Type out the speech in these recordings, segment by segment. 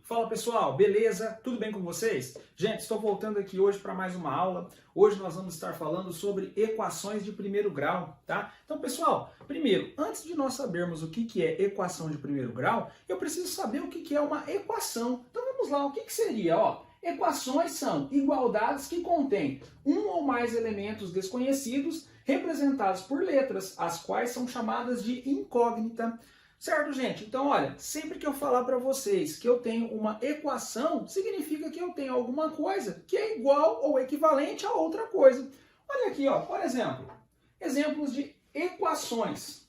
Fala pessoal, beleza? Tudo bem com vocês? Gente, estou voltando aqui hoje para mais uma aula. Hoje nós vamos estar falando sobre equações de primeiro grau, tá? Então pessoal, primeiro, antes de nós sabermos o que é equação de primeiro grau, eu preciso saber o que é uma equação. Então vamos lá, o que seria? Ó, equações são igualdades que contêm um ou mais elementos desconhecidos representados por letras, as quais são chamadas de incógnita. Certo, gente? Então, olha, sempre que eu falar para vocês que eu tenho uma equação, significa que eu tenho alguma coisa que é igual ou equivalente a outra coisa. Olha aqui, ó, por exemplo, exemplos de equações.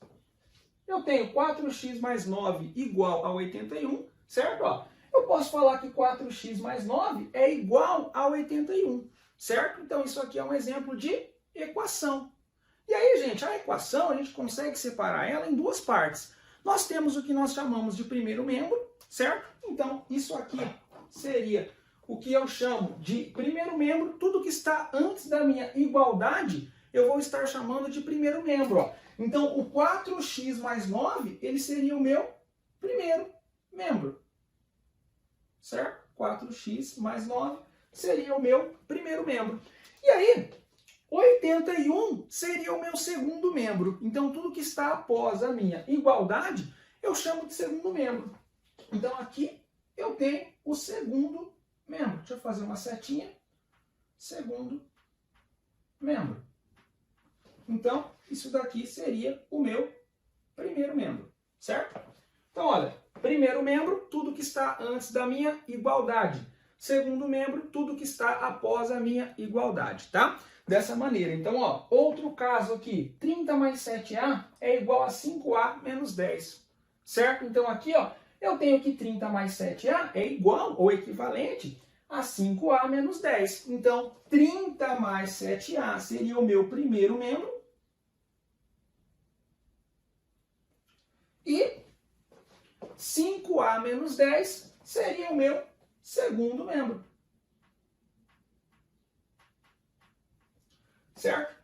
Eu tenho 4x mais 9 igual a 81, certo? Ó, eu posso falar que 4x mais 9 é igual a 81, certo? Então, isso aqui é um exemplo de equação. E aí, gente, a equação, a gente consegue separar ela em duas partes. Nós temos o que nós chamamos de primeiro membro, certo? Então, isso aqui seria o que eu chamo de primeiro membro. Tudo que está antes da minha igualdade, eu vou estar chamando de primeiro membro. Ó. Então, o 4x mais 9, ele seria o meu primeiro membro, certo? 4x mais 9 seria o meu primeiro membro. E aí, 81 seria o meu segundo membro. Então, tudo que está após a minha igualdade, eu chamo de segundo membro. Então, aqui eu tenho o segundo membro. Deixa eu fazer uma setinha. Segundo membro. Então, isso daqui seria o meu primeiro membro. Certo? Então, olha, primeiro membro, tudo que está antes da minha igualdade. Segundo membro, tudo que está após a minha igualdade, tá? Dessa maneira. Então, ó, outro caso aqui, 30 mais 7a é igual a 5a menos 10, certo? Então, aqui, ó, eu tenho que 30 mais 7a é igual ou equivalente a 5a menos 10. Então, 30 mais 7a seria o meu primeiro membro. E 5a menos 10 seria o meu segundo membro. Certo?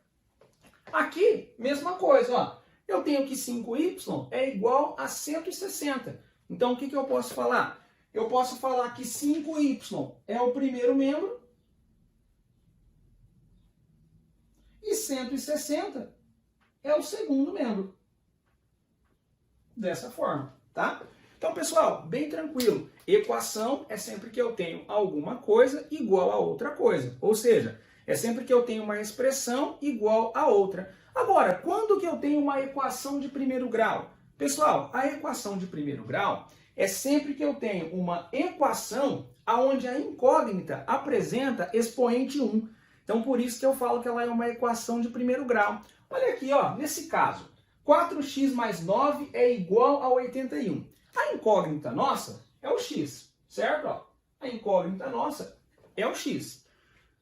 Aqui, mesma coisa, ó. Eu tenho que 5y é igual a 160. Então, o que eu posso falar? Eu posso falar que 5y é o primeiro membro e 160 é o segundo membro. Dessa forma, tá? Então, pessoal, bem tranquilo. Equação é sempre que eu tenho alguma coisa igual a outra coisa. Ou seja, é sempre que eu tenho uma expressão igual a outra. Agora, quando que eu tenho uma equação de primeiro grau? Pessoal, a equação de primeiro grau é sempre que eu tenho uma equação onde a incógnita apresenta expoente 1. Então, por isso que eu falo que ela é uma equação de primeiro grau. Olha aqui, ó, nesse caso, 4x mais 9 é igual a 81. A incógnita nossa é o x, certo? Ó, a incógnita nossa é o x.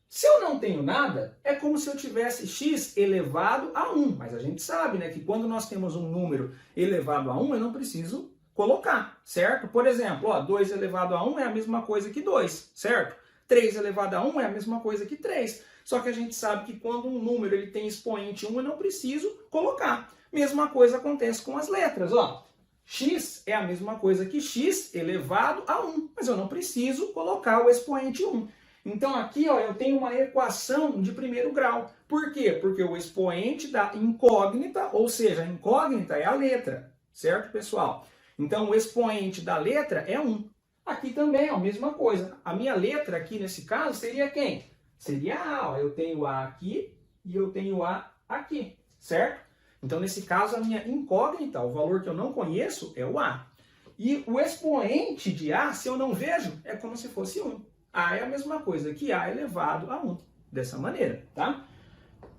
Se eu não tenho nada, é como se eu tivesse x elevado a 1. Mas a gente sabe, né, que quando nós temos um número elevado a 1, eu não preciso colocar, certo? Por exemplo, ó, 2 elevado a 1 é a mesma coisa que 2, certo? 3 elevado a 1 é a mesma coisa que 3. Só que a gente sabe que quando um número ele tem expoente 1, eu não preciso colocar. Mesma coisa acontece com as letras, ó. X é a mesma coisa que x elevado a 1, mas eu não preciso colocar o expoente 1. Então aqui, ó, eu tenho uma equação de primeiro grau. Por quê? Porque o expoente da incógnita, ou seja, a incógnita é a letra, certo, pessoal? Então o expoente da letra é 1. Aqui também é a mesma coisa. A minha letra aqui, nesse caso, seria quem? Seria A, ó. Eu tenho A aqui e eu tenho A aqui, certo? Então, nesse caso, a minha incógnita, o valor que eu não conheço, é o A. E o expoente de A, se eu não vejo, é como se fosse 1. A é a mesma coisa que A elevado a 1. Dessa maneira, tá?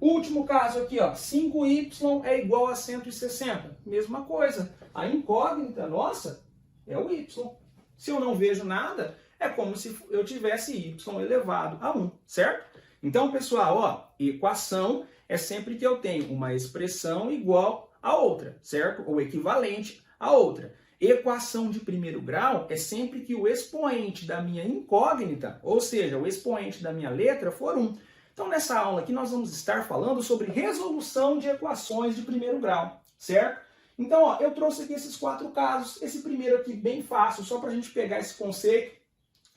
Último caso aqui, ó. 5y é igual a 160. Mesma coisa. A incógnita nossa é o y. Se eu não vejo nada, é como se eu tivesse y elevado a 1, certo? Então, pessoal, ó, equação é sempre que eu tenho uma expressão igual a outra, certo? Ou equivalente a outra. Equação de primeiro grau é sempre que o expoente da minha incógnita, ou seja, o expoente da minha letra for 1. Então nessa aula aqui nós vamos estar falando sobre resolução de equações de primeiro grau, certo? Então ó, eu trouxe aqui esses 4 casos, esse primeiro aqui bem fácil, só para a gente pegar esse conceito.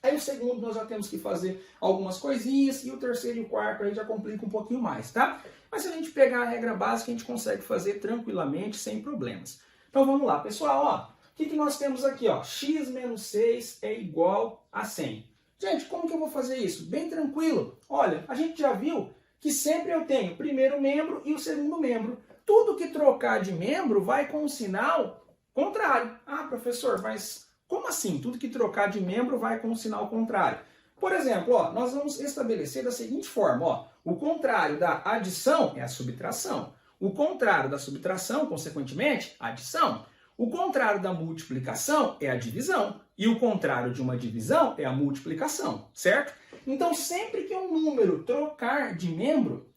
Aí o segundo nós já temos que fazer algumas coisinhas e o terceiro e o quarto aí já complica um pouquinho mais, tá? Mas se a gente pegar a regra básica, a gente consegue fazer tranquilamente, sem problemas. Então vamos lá, pessoal, ó. O que nós temos aqui, ó? X menos 6 é igual a 100. Gente, como que eu vou fazer isso? Bem tranquilo. Olha, a gente já viu que sempre eu tenho o primeiro membro e o segundo membro. Tudo que trocar de membro vai com um sinal contrário. Ah, professor, mas como assim? Tudo que trocar de membro vai com um sinal contrário. Por exemplo, ó, nós vamos estabelecer da seguinte forma, ó, o contrário da adição é a subtração. O contrário da subtração, consequentemente, a adição. O contrário da multiplicação é a divisão. E o contrário de uma divisão é a multiplicação, certo? Então, sempre que um número trocar de membro,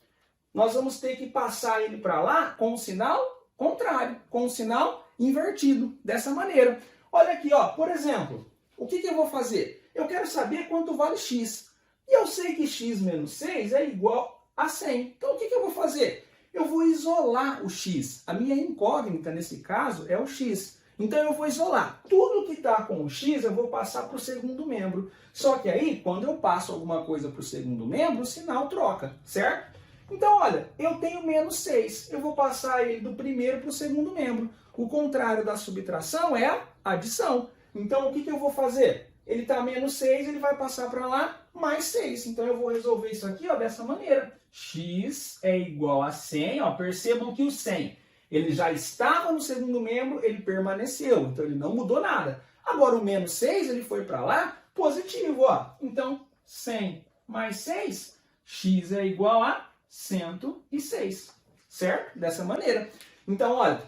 nós vamos ter que passar ele para lá com um sinal contrário, com um sinal invertido, dessa maneira. Olha aqui, ó, por exemplo, o que eu vou fazer? Eu quero saber quanto vale x. E eu sei que x menos 6 é igual a 100. Então, o que eu vou fazer? Eu vou isolar o x. A minha incógnita, nesse caso, é o x. Então, eu vou isolar. Tudo que está com o x, eu vou passar para o segundo membro. Só que aí, quando eu passo alguma coisa para o segundo membro, o sinal troca, certo? Então, olha, eu tenho menos 6. Eu vou passar ele do primeiro para o segundo membro. O contrário da subtração é a adição. Então, o que eu vou fazer? Ele está menos 6, ele vai passar para lá mais 6. Então, eu vou resolver isso aqui ó, dessa maneira. X é igual a 100. Ó, percebam que o 100 ele já estava no segundo membro, ele permaneceu. Então, ele não mudou nada. Agora, o menos 6 ele foi para lá positivo. Ó. Então, 100 mais 6, x é igual a 106. Certo? Dessa maneira. Então, olha,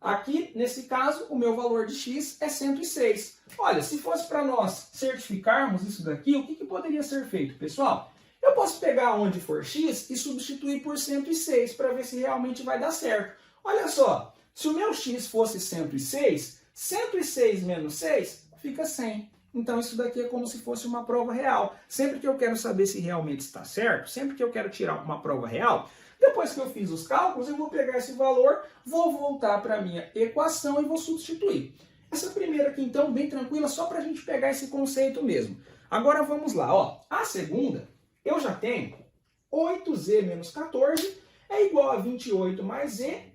aqui, nesse caso, o meu valor de x é 106. Olha, se fosse para nós certificarmos isso daqui, o que poderia ser feito, pessoal? Eu posso pegar onde for x e substituir por 106 para ver se realmente vai dar certo. Olha só, se o meu x fosse 106, 106 menos 6 fica 100. Então isso daqui é como se fosse uma prova real. Sempre que eu quero saber se realmente está certo, sempre que eu quero tirar uma prova real, depois que eu fiz os cálculos, eu vou pegar esse valor, vou voltar para a minha equação e vou substituir. Essa primeira aqui, então, bem tranquila, só para a gente pegar esse conceito mesmo. Agora vamos lá, ó. A segunda, eu já tenho 8z menos 14 é igual a 28 mais z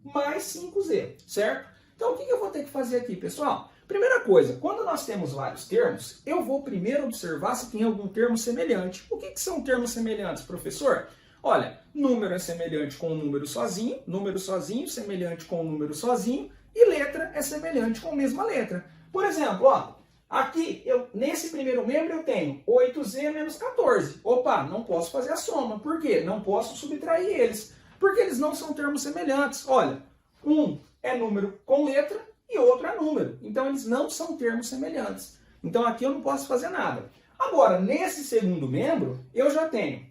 mais 5z, certo? Então, o que eu vou ter que fazer aqui, pessoal? Primeira coisa, quando nós temos vários termos, eu vou primeiro observar se tem algum termo semelhante. O que são termos semelhantes, professor? Olha, número é semelhante com um número sozinho semelhante com um número sozinho, e letra é semelhante com a mesma letra. Por exemplo, ó, aqui, nesse primeiro membro eu tenho 8z menos 14. Opa, não posso fazer a soma. Por quê? Não posso subtrair eles. Porque eles não são termos semelhantes. Olha, um é número com letra e outro é número. Então, eles não são termos semelhantes. Então, aqui eu não posso fazer nada. Agora, nesse segundo membro, eu já tenho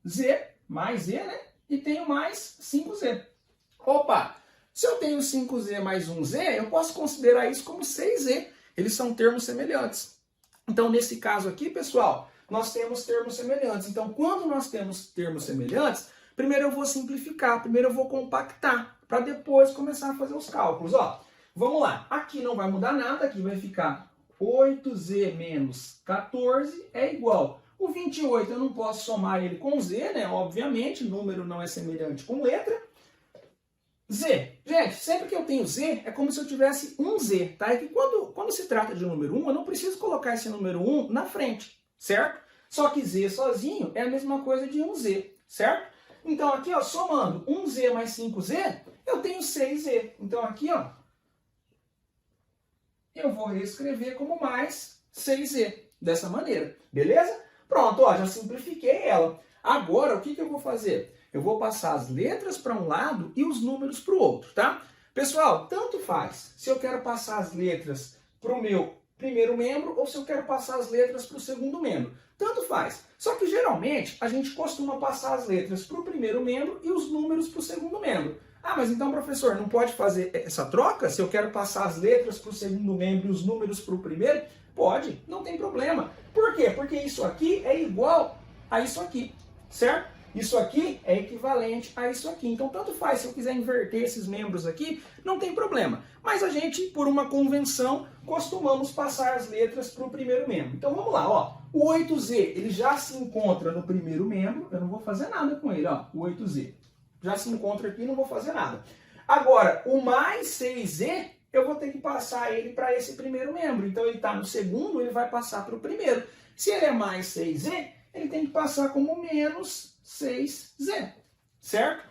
z mais z, né? E tenho mais 5z. Opa! Se eu tenho 5z mais 1z, eu posso considerar isso como 6z. Eles são termos semelhantes. Então, nesse caso aqui, pessoal, nós temos termos semelhantes. Então, quando nós temos termos semelhantes, primeiro eu vou simplificar, primeiro eu vou compactar, para depois começar a fazer os cálculos. Ó, vamos lá. Aqui não vai mudar nada, aqui vai ficar 8z menos 14 é igual. O 28 eu não posso somar ele com z, né? Obviamente, número não é semelhante com letra. Z. Gente, sempre que eu tenho z, é como se eu tivesse um z, tá? É que quando se trata de número 1, eu não preciso colocar esse número 1 na frente, certo? Só que z sozinho é a mesma coisa de um z, certo? Então aqui, ó, somando 1z mais 5z, eu tenho 6z. Então aqui, ó, eu vou reescrever como mais 6z, dessa maneira, beleza? Pronto, ó, já simplifiquei ela. Agora, o que eu vou fazer? Eu vou passar as letras para um lado e os números para o outro, tá? Pessoal, tanto faz se eu quero passar as letras para o meu primeiro membro ou se eu quero passar as letras para o segundo membro. Tanto faz. Só que, geralmente, a gente costuma passar as letras para o primeiro membro e os números para o segundo membro. Ah, mas então, professor, não pode fazer essa troca? Se eu quero passar as letras para o segundo membro e os números para o primeiro? Pode, não tem problema. Por quê? Porque isso aqui é igual a isso aqui, certo? Isso aqui é equivalente a isso aqui. Então, tanto faz, se eu quiser inverter esses membros aqui, não tem problema. Mas a gente, por uma convenção, costumamos passar as letras para o primeiro membro. Então, vamos lá, ó. O 8Z, ele já se encontra no primeiro membro. Eu não vou fazer nada com ele, ó. O 8Z já se encontra aqui, não vou fazer nada. Agora, o mais 6Z, eu vou ter que passar ele para esse primeiro membro. Então, ele está no segundo, ele vai passar para o primeiro. Se ele é mais 6Z, ele tem que passar como menos 6Z, certo?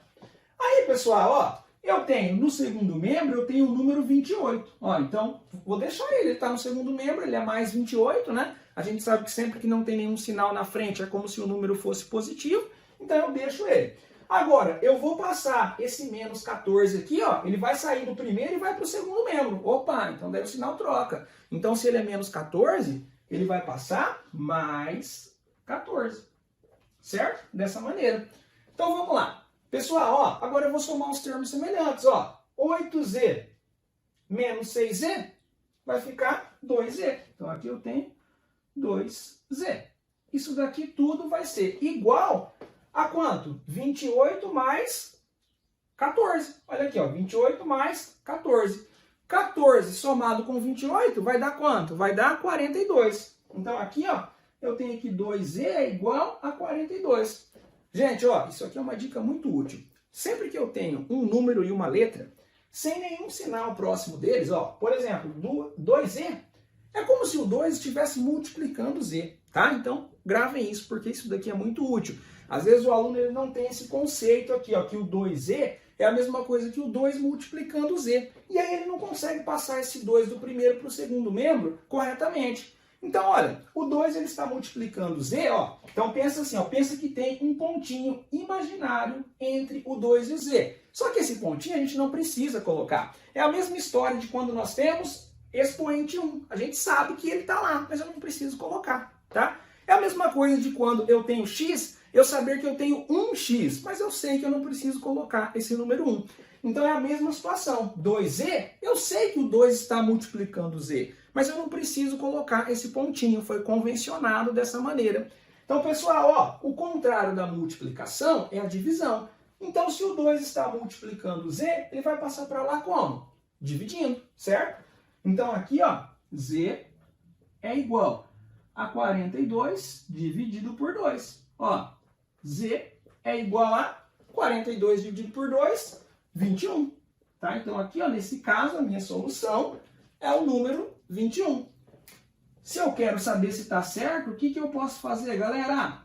Aí, pessoal, ó, eu tenho no segundo membro, eu tenho o número 28. Ó, então, vou deixar ele está no segundo membro, ele é mais 28, né? A gente sabe que sempre que não tem nenhum sinal na frente, é como se o número fosse positivo, então eu deixo ele. Agora, eu vou passar esse menos 14 aqui, ó, ele vai sair do primeiro e vai para o segundo membro. Opa, então daí o sinal troca. Então, se ele é menos 14, ele vai passar mais 14. Certo? Dessa maneira. Então, vamos lá. Pessoal, ó, agora eu vou somar os termos semelhantes, ó. 8Z menos 6Z vai ficar 2Z. Então, aqui eu tenho 2Z. Isso daqui tudo vai ser igual a quanto? 28 mais 14. Olha aqui, ó, 28 mais 14. 14 somado com 28 vai dar quanto? Vai dar 42. Então, aqui, ó, eu tenho que 2Z é igual a 42. Gente, ó, isso aqui é uma dica muito útil. Sempre que eu tenho um número e uma letra, sem nenhum sinal próximo deles, ó, por exemplo, 2Z, é como se o 2 estivesse multiplicando Z, tá? Então, gravem isso, porque isso daqui é muito útil. Às vezes o aluno ele não tem esse conceito aqui, ó, que o 2Z é a mesma coisa que o 2 multiplicando Z. E aí ele não consegue passar esse 2 do primeiro para o segundo membro corretamente. Então, olha, o 2 ele está multiplicando Z, ó. Então pensa assim, ó, pensa que tem um pontinho imaginário entre o 2 e o Z. Só que esse pontinho a gente não precisa colocar. É a mesma história de quando nós temos expoente 1. A gente sabe que ele está lá, mas eu não preciso colocar, tá? É a mesma coisa de quando eu tenho x, eu saber que eu tenho 1x, mas eu sei que eu não preciso colocar esse número 1. Então é a mesma situação. 2z, eu sei que o 2 está multiplicando z, mas eu não preciso colocar esse pontinho, foi convencionado dessa maneira. Então, pessoal, ó, o contrário da multiplicação é a divisão. Então, se o 2 está multiplicando z, ele vai passar para lá como? Dividindo, certo? Então, aqui, ó, z é igual a 42 dividido por 2. Ó, z é igual a 42 dividido por 2, 21. Tá? Então, aqui, ó, nesse caso, a minha solução é o número 21. Se eu quero saber se está certo, o que eu posso fazer, galera?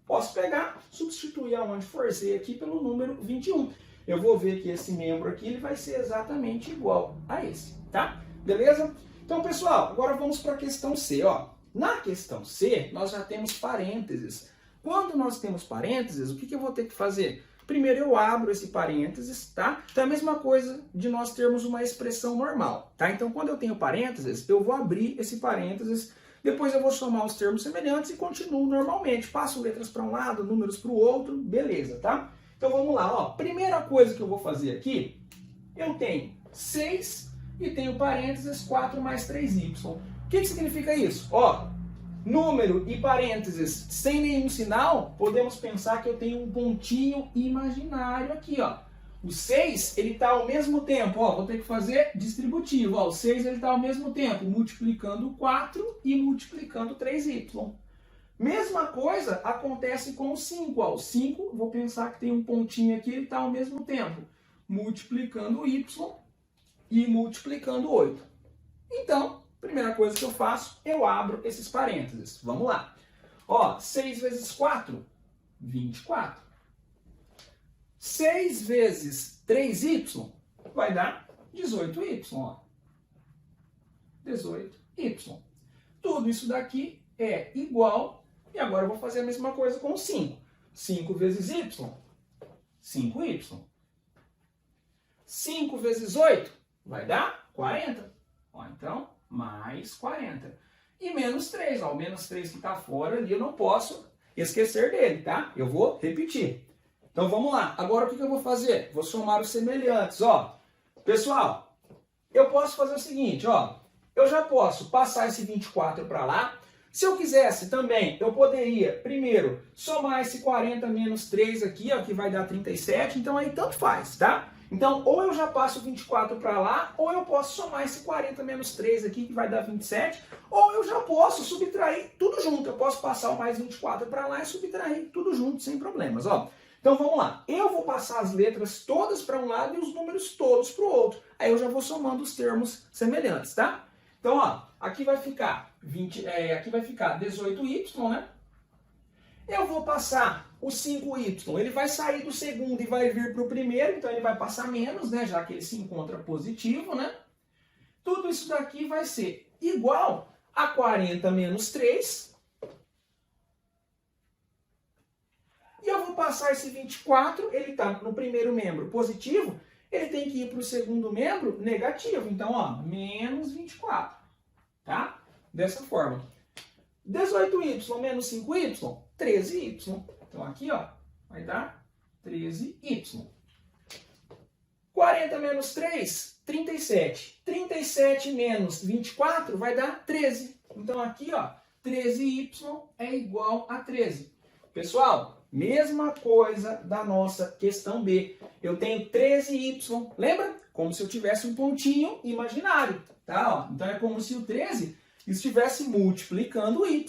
Posso pegar, substituir aonde for z aqui pelo número 21. Eu vou ver que esse membro aqui ele vai ser exatamente igual a esse, tá? Beleza? Então, pessoal, agora vamos para a questão C, ó. Na questão C, nós já temos parênteses. Quando nós temos parênteses, o que eu vou ter que fazer? Primeiro eu abro esse parênteses, tá? Então é a mesma coisa de nós termos uma expressão normal, tá? Então quando eu tenho parênteses, eu vou abrir esse parênteses, depois eu vou somar os termos semelhantes e continuo normalmente. Passo letras para um lado, números para o outro, beleza, tá? Então vamos lá, ó. Primeira coisa que eu vou fazer aqui, eu tenho 6 e tenho parênteses 4 mais 3y. O que significa isso? Ó, número e parênteses sem nenhum sinal, podemos pensar que eu tenho um pontinho imaginário aqui, ó. O 6, ele está ao mesmo tempo, ó, vou ter que fazer distributivo, ó. O 6, ele está ao mesmo tempo multiplicando 4 e multiplicando 3y. Mesma coisa acontece com o 5, ó. O 5, vou pensar que tem um pontinho aqui, ele está ao mesmo tempo multiplicando y e multiplicando 8. Então, primeira coisa que eu faço, eu abro esses parênteses. Vamos lá. Ó, 6 vezes 4, 24. 6 vezes 3y vai dar 18y, ó. 18y. Tudo isso daqui é igual, e agora eu vou fazer a mesma coisa com o 5. 5 vezes y, 5y. 5 vezes 8 vai dar 40. Ó, então, mais 40. E menos 3, ó, o menos 3 que está fora ali, eu não posso esquecer dele, tá? Eu vou repetir. Então, vamos lá. Agora, o que eu vou fazer? Vou somar os semelhantes, ó. Pessoal, eu posso fazer o seguinte, ó. Eu já posso passar esse 24 para lá, Se eu quisesse também, eu poderia, primeiro, somar esse 40 menos 3 aqui, ó, que vai dar 37, então aí tanto faz, tá? Então, ou eu já passo 24 para lá, ou eu posso somar esse 40 menos 3 aqui, que vai dar 27, ou eu já posso subtrair tudo junto. Eu posso passar o mais 24 para lá e subtrair tudo junto, sem problemas, ó. Então, vamos lá. Eu vou passar as letras todas para um lado e os números todos para o outro. Aí eu já vou somando os termos semelhantes, tá? Então, ó, aqui vai ficar 18y, né? Eu vou passar o 5y, ele vai sair do segundo e vai vir para o primeiro, então ele vai passar menos, né? Já que ele se encontra positivo, né? Tudo isso daqui vai ser igual a 40 menos 3. E eu vou passar esse 24, ele está no primeiro membro positivo, ele tem que ir para o segundo membro negativo. Então, ó, menos 24, tá? Dessa forma. 18y menos 5y, 13y. Então, aqui, ó, vai dar 13y. 40 menos 3, 37. 37 menos 24 vai dar 13. Então, aqui, ó, 13y é igual a 13. Pessoal, mesma coisa da nossa questão B. Eu tenho 13y, lembra? Como se eu tivesse um pontinho imaginário, tá? Ó, então é como se o 13 estivesse multiplicando o y.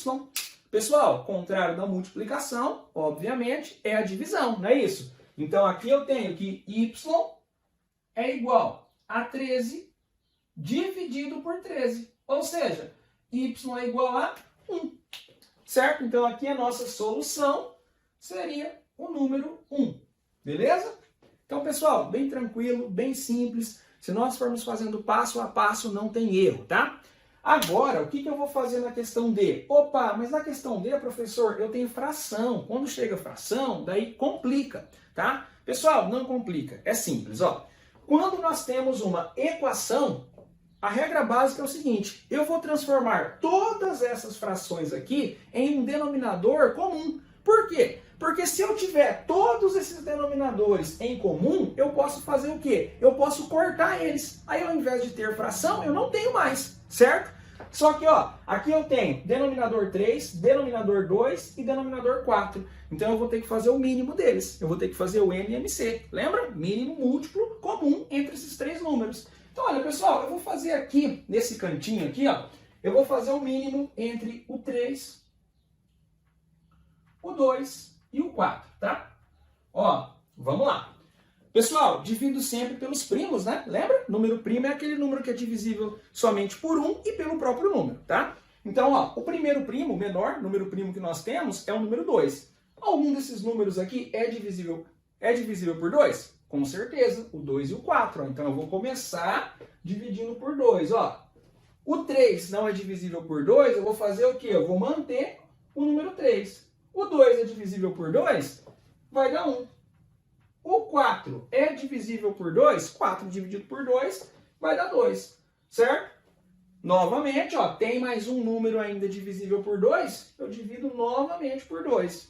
Pessoal, contrário da multiplicação, obviamente, é a divisão, não é isso? Então aqui eu tenho que y é igual a 13 dividido por 13. Ou seja, y é igual a 1. Certo? Então aqui a nossa solução seria o número 1. Beleza? Então, pessoal, bem tranquilo, bem simples. Se nós formos fazendo passo a passo, não tem erro, tá? Agora, o que eu vou fazer na questão D? Opa, mas na questão D, professor, eu tenho fração. Quando chega fração, daí complica, tá? Pessoal, não complica. É simples, ó. Quando nós temos uma equação, a regra básica é o seguinte: eu vou transformar todas essas frações aqui em um denominador comum. Por quê? Porque se eu tiver todos esses denominadores em comum, eu posso fazer o quê? Eu posso cortar eles. Aí, ao invés de ter fração, eu não tenho mais, certo? Só que, ó, aqui eu tenho denominador 3, denominador 2 e denominador 4. Então, eu vou ter que fazer o mínimo deles. Eu vou ter que fazer o MMC. Lembra? Mínimo múltiplo comum entre esses três números. Então, olha, pessoal, eu vou fazer aqui, nesse cantinho aqui, ó, eu vou fazer o mínimo entre o 3, o 2 e o 4, tá? Ó, vamos lá. Pessoal, divido sempre pelos primos, né? Lembra? Número primo é aquele número que é divisível somente por 1 e pelo próprio número, tá? Então, ó, o primeiro primo, o menor número primo que nós temos é o número 2. Algum desses números aqui é divisível por 2? Com certeza, o 2 e o 4. Ó. Então, eu vou começar dividindo por 2, ó. O 3 não é divisível por 2, eu vou fazer o quê? Eu vou manter o número 3. O 2 é divisível por 2, vai dar 1. O 4 é divisível por 2, 4 dividido por 2 vai dar 2, certo? Novamente, ó, tem mais um número ainda divisível por 2, eu divido novamente por 2.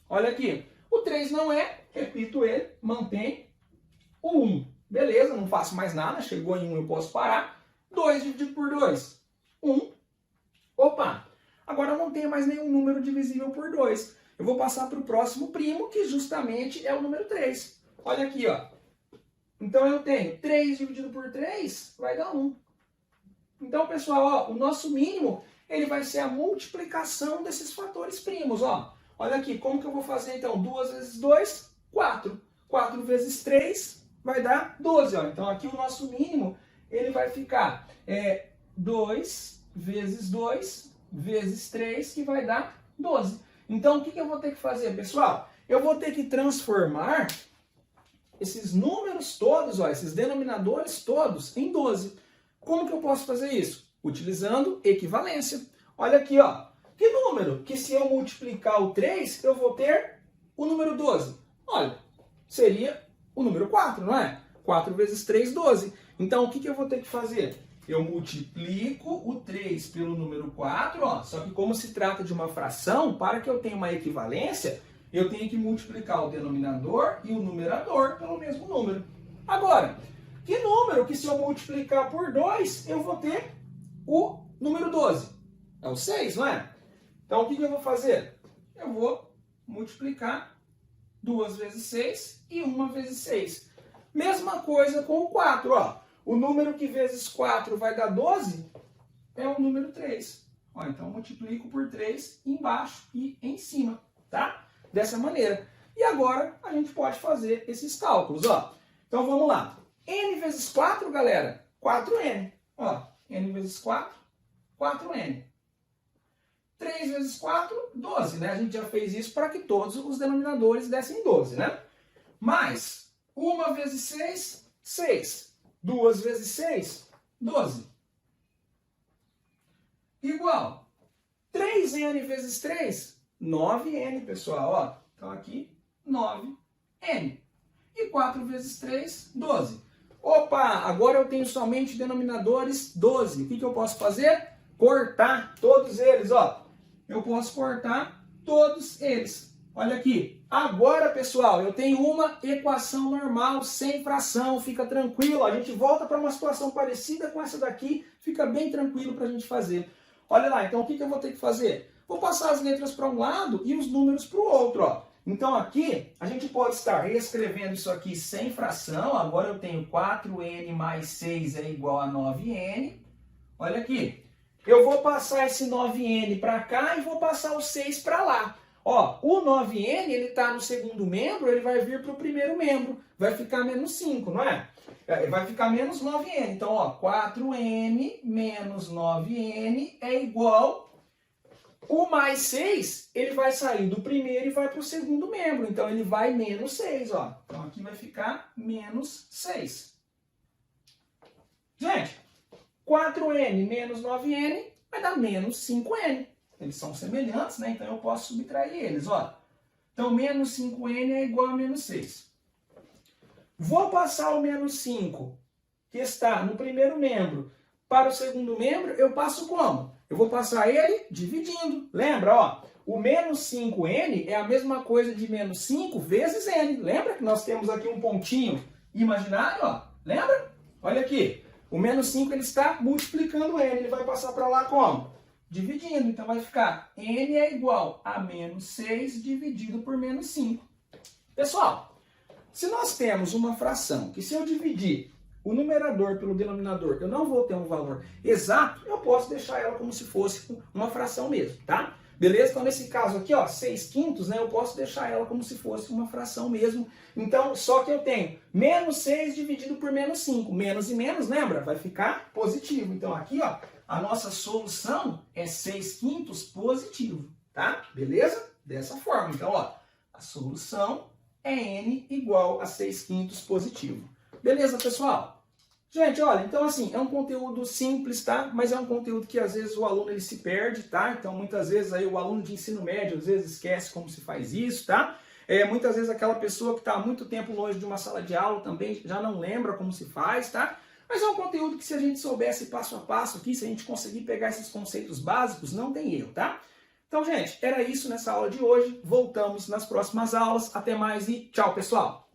Olha aqui, o 3 não é, repito ele, mantém o 1. Beleza, não faço mais nada, chegou em 1 eu posso parar. 2 dividido por 2, 1. Opa! Agora eu não tenho mais nenhum número divisível por 2. Eu vou passar para o próximo primo, que justamente é o número 3. Olha aqui, ó. Então eu tenho 3 dividido por 3, vai dar 1. Então, pessoal, ó, o nosso mínimo ele vai ser a multiplicação desses fatores primos. Ó. Olha aqui, como que eu vou fazer então? 2 vezes 2, 4. 4 vezes 3 vai dar 12. Ó. Então aqui o nosso mínimo ele vai ficar 2 vezes 2 vezes 3, que vai dar 12. Então, o que eu vou ter que fazer, pessoal? Eu vou ter que transformar esses números todos, ó, esses denominadores todos, em 12. Como que eu posso fazer isso? Utilizando equivalência. Olha aqui, ó. Que número que se eu multiplicar o 3, eu vou ter o número 12? Olha, seria o número 4, não é? 4 vezes 3, 12. Então, o que eu vou ter que fazer? Eu multiplico o 3 pelo número 4, ó, só que como se trata de uma fração, para que eu tenha uma equivalência, eu tenho que multiplicar o denominador e o numerador pelo mesmo número. Agora, que número que se eu multiplicar por 2, eu vou ter o número 12? É o 6, não é? Então, o que eu vou fazer? Eu vou multiplicar 2 vezes 6 e 1 vezes 6. Mesma coisa com o 4, ó. O número que vezes 4 vai dar 12 é o número 3. Ó, então, eu multiplico por 3 embaixo e em cima, tá? Dessa maneira. E agora, a gente pode fazer esses cálculos, ó. Então, vamos lá. N vezes 4, galera, 4N. Ó, N vezes 4, 4N. 3 vezes 4, 12, né? A gente já fez isso para que todos os denominadores dessem 12, né? Mais 1 vezes 6, 6. 2 vezes 6, 12. Igual 3N vezes 3, 9N, pessoal. Ó, então aqui, 9N. E 4 vezes 3, 12. Opa, agora eu tenho somente denominadores 12. O que eu posso fazer? Cortar todos eles, ó. Eu posso cortar todos eles. Olha aqui. Agora, pessoal, eu tenho uma equação normal, sem fração. Fica tranquilo. A gente volta para uma situação parecida com essa daqui. Fica bem tranquilo para a gente fazer. Olha lá, então o que eu vou ter que fazer? Vou passar as letras para um lado e os números para o outro, ó. Então aqui, a gente pode estar reescrevendo isso aqui sem fração. Agora eu tenho 4N mais 6 é igual a 9N. Olha aqui. Eu vou passar esse 9N para cá e vou passar o 6 para lá. Ó, o 9N, ele está no segundo membro, ele vai vir para o primeiro membro. Vai ficar menos 5, não é? Vai ficar menos 9N. Então, ó, 4N menos 9N é igual... O mais 6, ele vai sair do primeiro e vai para o segundo membro. Então, ele vai menos 6, ó. Então, aqui vai ficar menos 6. Gente, 4N menos 9N vai dar menos 5N. Eles são semelhantes, né? Então, eu posso subtrair eles, ó. Então, menos 5N é igual a menos 6. Vou passar o menos 5, que está no primeiro membro, para o segundo membro, eu passo como? Eu vou passar ele dividindo. Lembra, ó? O menos 5N é a mesma coisa de menos 5 vezes N. Lembra que nós temos aqui um pontinho imaginário, ó? Lembra? Olha aqui. O menos 5 ele está multiplicando N. Ele vai passar para lá como? Dividindo. Então vai ficar N é igual a menos 6 dividido por menos 5. Pessoal, se nós temos uma fração que se eu dividir o numerador pelo denominador, eu não vou ter um valor exato, eu posso deixar ela como se fosse uma fração mesmo, tá? Beleza? Então, nesse caso aqui, ó, 6/5, né, eu posso deixar ela como se fosse uma fração mesmo. Então, só que eu tenho menos 6 dividido por menos 5. Menos e menos, lembra? Vai ficar positivo. Então, aqui, ó, a nossa solução é 6/5 positivo, tá? Beleza? Dessa forma. Então, ó, a solução é N igual a 6/5 positivo. Beleza, pessoal? Gente, olha, então assim, é um conteúdo simples, tá? Mas é um conteúdo que às vezes o aluno ele se perde, tá? Então muitas vezes aí o aluno de ensino médio às vezes esquece como se faz isso, tá? Muitas vezes aquela pessoa que está há muito tempo longe de uma sala de aula também já não lembra como se faz, tá? Mas é um conteúdo que se a gente soubesse passo a passo aqui, se a gente conseguir pegar esses conceitos básicos, não tem erro, tá? Então, gente, era isso nessa aula de hoje. Voltamos nas próximas aulas. Até mais e tchau, pessoal!